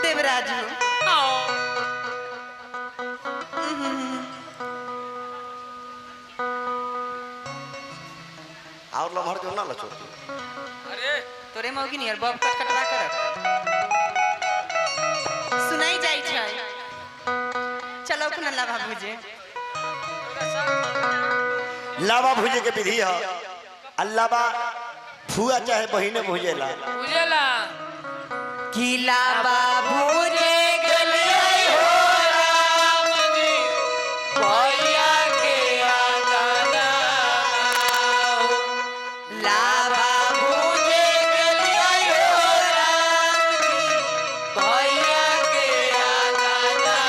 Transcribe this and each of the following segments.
देवराज और लम्हर जो ना लचो अरे तोरे मौगी नियर बब कटकटवा कर सुनाई जाई छै चलो खना लावा भुजे लावा भुजे के विधि है अल्लावा फुआ चाहे बहिने भुजेला बुझेला की लावा भुजे गलिए हो राम जी भैया के आंगना लावा भुजे गलिए हो राम जी भैया के आंगना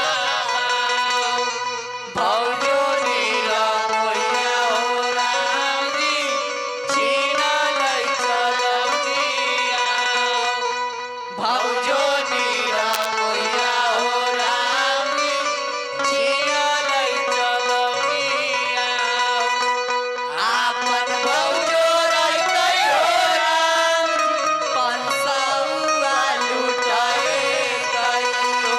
भौजो नीला भैया हो राम जी छीना लई चलनिया भौजो नीला भैया हो राम जी छीना लई चलनिया आपन भौजो रहतै हो राम पंसौआ लुटाए कहियो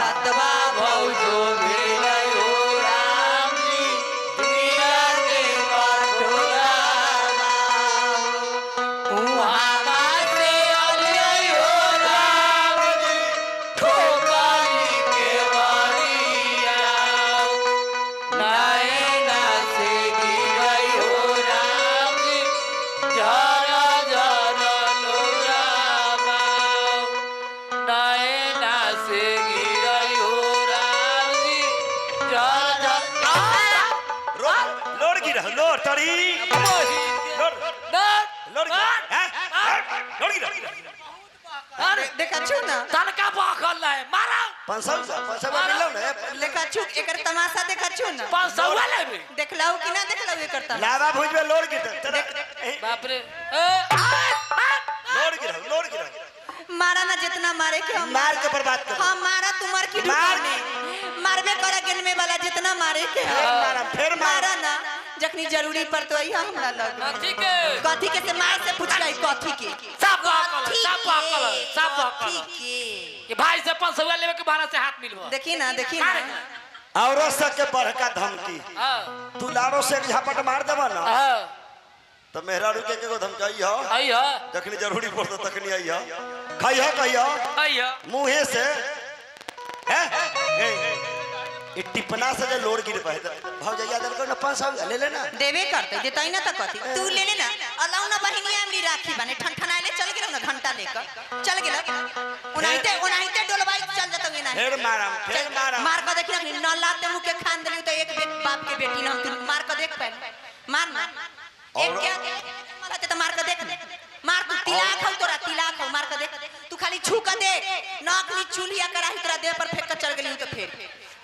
सतवा भौजो भेलै हो राम जी दिया के कटोरा उहाँ से अलियै हो राम जी ठोकरी के बरिया नैना से गिरै हो राम जी झरा झरा लोरामा नैना से गिरै हो राम जी झरा लोड की रह लोड तड़ी लोड लोड की हैं लोड की देखा छु ना तनका बखल है मारा 500 मिलौ ने देखा छु एकर तमाशा देखा छु ना 500 लेबे देखलाऊ कि ना देखलाऊ एकर तमाशा लावा भुज में लोड की बाप रे लोड की रह मारा ना जितना मारे के हम मार के बर्बाद कर हम मारा तुम्हार की मार। मारबे करा गेलमे वाला जितना मारे के फिर मारा ना जखनी जरूरी पर तो आई हमरा लग ठीक है कथी के से मार से पूछलाई कथी के सब बकल के कि भाई से 500 लेवे के बारह से हाथ मिलबो देखी ना औरों से के बढ़का धमकी हां तू लारो से एक झपट मार देबा ना हां तो मेहरारू के को धमकाई हो आई हो जखनी जरूरी पड़तो तखनी आई हो खाई हो कहियो आई हो मुंहे से हैं ये टिपना से जो लोड गिर पाए भौजैया दल को ना 500 ले लेना देवे करते देतई ना त कथी तू ले ले ना अलाउ ना बहिनी हमरी राखी बने ठनठनाइले चल गेल ना घंटा लेकर चल गेल उनाइते डोलबाई चल जतवे ना फिर मारम मार के देखी ना न लाते मुंह के खान देली तो एक बाप के बेटी ना हम तू मार के देख पहले मार एक क्या मारते तो मार के देख मार तू तिलाक हो तोरा तिलाक हो मार के देख तू खाली छू के देख नाक नी चूल्हिया कराही तोरा देह पर फेंक के चल गेली तो फिर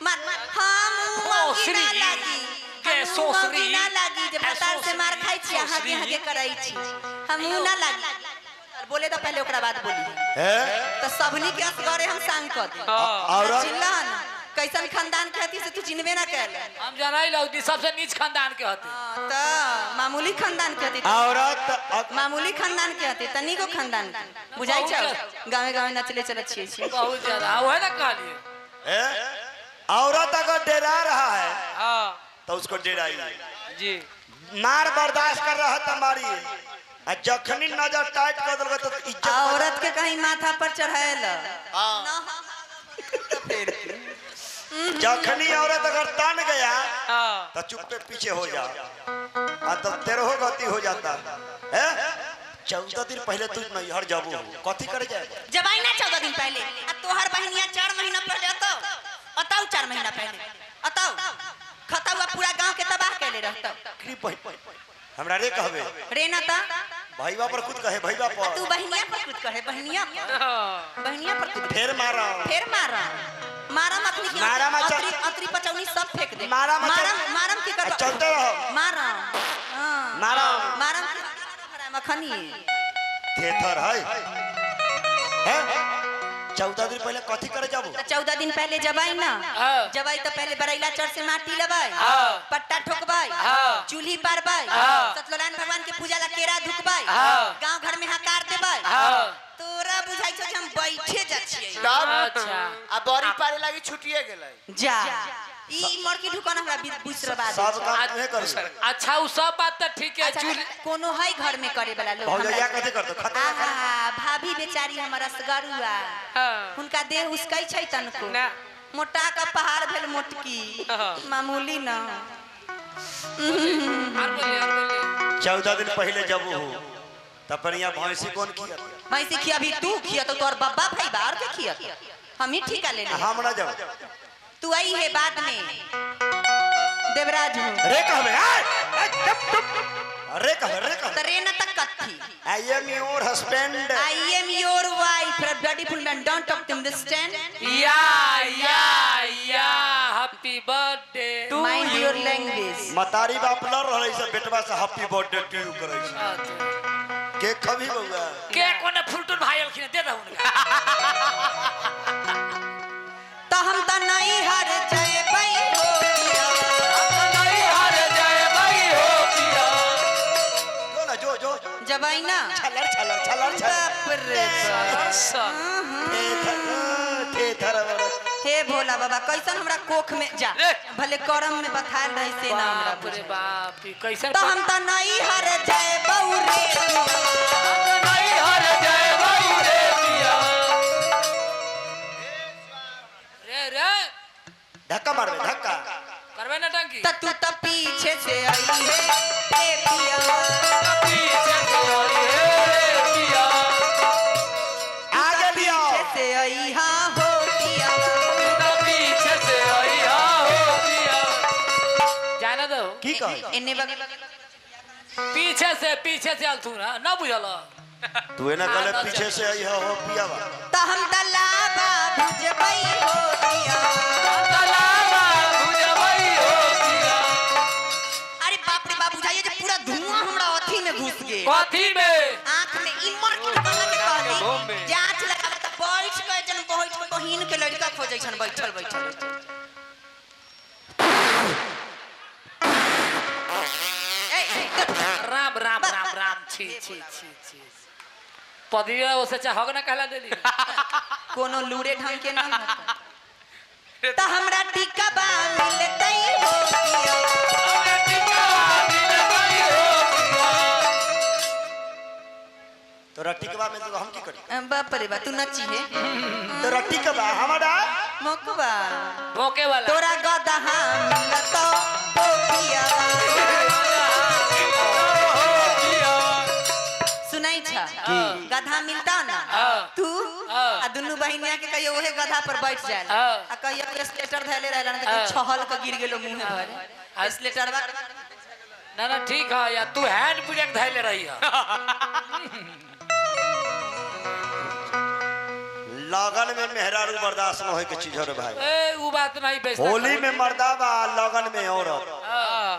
मार हम सोसरी ना लागी के सोसरी ना लागी जब पताल से मार खाई छी हगे कराई छी हम ना लागी बोले तो पहले ओकरा बात बोली हैं तो सबनी के असगरे हम सांग कर दे औरत चिल्ला ना कैसन खानदान के हती से तू चिन्हबे ना कैले हम जनाई लौदी सबसे नीच खानदान के होते तो मामूली खानदान के हती औरत मामूली खानदान के हती तनी को खानदान के बुझाई छ गावे गावे नचले चलत छी बहुत ज्यादा ओए ना कहली औरत अगर डरा रहा है हां तो उसको डराई जी मार बर्दाश्त कर रहा है मारी जखनी नजर टाइट कर दलगा तो इज्जत औरत के कहीं माथा पर चढ़ाएल जखनी औरत अगर तन गया हां तो चुप पे पीछे हो जा तो तेरहो गति हो जाता है 14 दिन पहले तू नैहर जाबू कथी करे जाए जब आई ना 14 दिन पहले आ तोहर बहनिया 4 महीना पर जातो अताऊ 4 महीना पहले अताऊ खतावा पूरा गांव के तबाह कैले रहतो हमरा रे कहबे रे ना ता भईवा पर खुद कहे भईवा पर तू बहनिया पर कुछ कहे बहनिया पर कुछ फिर मारा मारा मखनी की मारा मचा अतरी पचौनी सब फेंक दे मारा मारम की कर चलते रहो मारा मारा मखनी थेथर है 14 दिन पहले कथी करे जाबू? 14 दिन पहले जबाई ना हाँ। जबाई तो पहले बरैला चढ़ से माटी लबाई हाँ। पट्टा ठोकबाई हाँ। चूल्ही पारबाई हाँ। सत्यनारायण भगवान के पूजा ला केरा धुकबाई हाँ। गांव घर में हकार देबाई हाँ। तोरा बुझाई छ हम बैठे जा छियै अच्छा आ बड़ी पारे लागी छुटिए गेलै जा ई मरकी ढुकन हमरा बुसरबा दे सब छै। काम तुहे करू। अच्छा वो सब बात तो ठीक है अच्छा चूल्ही कोनो है घर में करे वाला लोग भौजैया कथी करतो? खतरा आहा भाभी बेचारी हमर असगरुआ हाँ। हुनका देह उसकै छै तनको ना। मोटा का पहाड़ भेल मोटकी हाँ। मामूली ना और बोलिए 14 दिन पहले जाबू हो तब पर यहाँ भैंसी कौन किया? भैंसी खिया भी तू खिया तो तोर बब्बा भाई बाहर के खिया हम ही ठिका ले ले हम ना जाओ। तू आई है बाद में देवराज हो रे कहबे रे कहबे तरे न तक कथी I am your husband. I am your wife beautiful man don't talk to understand या happy birthday mind your language मतारी बाप लड़ रहले से बेटवा से हैप्पी बर्थडे टू यू करे छै। केक खबी बउआ? के कोने फुलटून भाई अलखिन दे दहु उनका तो हम त नहीं हर जय भाई हो नहीं हार जाए भाई हो पिया जो ना जो जबाई ना छलर बाप रे बाप। थे थर हे भोला बाबा कैसन हमरा कोख में जा रे। भले करम में बथाल रही से ना हमरा बाप रे बुझे। बाप कैसे तो हम त नहीं हर जय बऊ रे नहीं हार जाए भाई रे पिया रे धक्का मारबे धक्का। करबे ना टंकी त तू त पीछे से आई है ए पिया पीछे से आई है पिया आगे लियो। पीछे से आई हां हो पिया ना पीछे से आई हो पिया जाना दो की कह? एने बग पीछे से आल तू ना बुझल तू एना कहले पीछे से आई हो पियावा। त हम त लाबा बुझबई हो पिया तलावा बुझबई हो पिया अरे बाप रे बाप बुझाइए जे पूरा धुआं हमरा अथी में घुस गेल कथी में आंख में इमर की बना के कहली जांच लगावे त बैठ गए जन बैठ के बहिन के लड़का खोजै छन बैठल राम राम राम राम छी पदिया ओसे चाहग ना कहला देली कोनो लूड़े ढंग के ना त हमरा टिका बा मिलतई हो तोरा टिकवा में तो हम की करी? बाप रे बा तू नची है तोरा टिकवा हमारा मकबा भोके वाला तोरा गदहा मिलतो हो पिया सुनाई छ गधा मिलता ना तू आ दुनु बहिनिया के कहियो ओहे गधा पर बैठ जाए आ कहियो स्लेटर धैले रहला न त छहल के गिर गेलो मुंह भर स्लेटरवा ना ठीक है या तू हैंड ब्रेक धैले रही है लगन में मेहरारू बर्दाश्त न होए के चीज रे भाई। ए वो बात नहीं बेचता होली में मर्दा बा लगन में औरत। हाँ